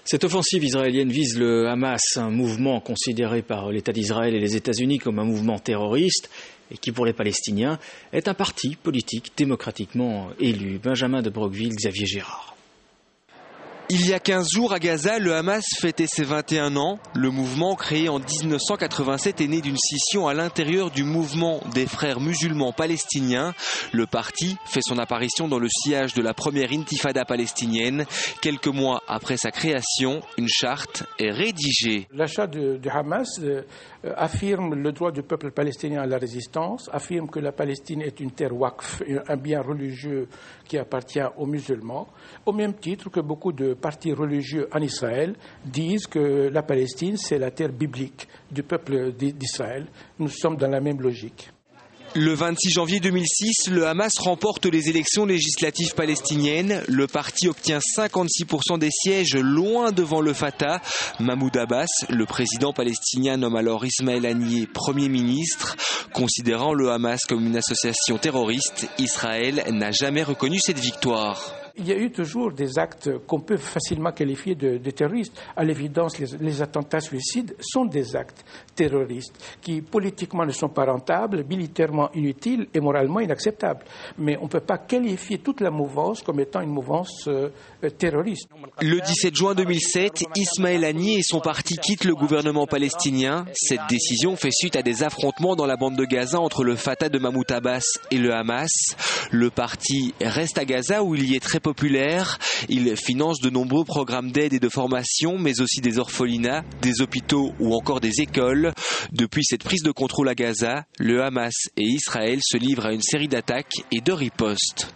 Cette offensive israélienne vise le Hamas, un mouvement considéré par l'État d'Israël et les États-Unis comme un mouvement terroriste et qui, pour les Palestiniens, est un parti politique démocratiquement élu. Benjamin de Broqueville, Xavier Gérard. Il y a 15 jours à Gaza, le Hamas fêtait ses 21 ans. Le mouvement, créé en 1987, est né d'une scission à l'intérieur du mouvement des frères musulmans palestiniens. Le parti fait son apparition dans le sillage de la première intifada palestinienne. Quelques mois après sa création, une charte est rédigée. La charte du Hamas affirme le droit du peuple palestinien à la résistance, affirme que la Palestine est une terre waqf, un bien religieux qui appartient aux musulmans, au même titre que beaucoup de partis religieux en Israël disent que la Palestine, c'est la terre biblique du peuple d'Israël. Nous sommes dans la même logique. Le 26 janvier 2006, le Hamas remporte les élections législatives palestiniennes. Le parti obtient 56% des sièges, loin devant le Fatah. Mahmoud Abbas, le président palestinien, nomme alors Ismaël Haniyeh Premier ministre. Considérant le Hamas comme une association terroriste, Israël n'a jamais reconnu cette victoire. Il y a eu toujours des actes qu'on peut facilement qualifier de terroristes. À l'évidence, les attentats suicides sont des actes terroristes qui politiquement ne sont pas rentables, militairement inutiles et moralement inacceptables. Mais on ne peut pas qualifier toute la mouvance comme étant une mouvance terroriste. Le 17 juin 2007, Ismaël Haniyeh et son parti quittent le gouvernement palestinien. Cette décision fait suite à des affrontements dans la bande de Gaza entre le Fatah de Mahmoud Abbas et le Hamas. Le parti reste à Gaza où il y est très populaire. Il finance de nombreux programmes d'aide et de formation, mais aussi des orphelinats, des hôpitaux ou encore des écoles. Depuis cette prise de contrôle à Gaza, le Hamas et Israël se livrent à une série d'attaques et de ripostes.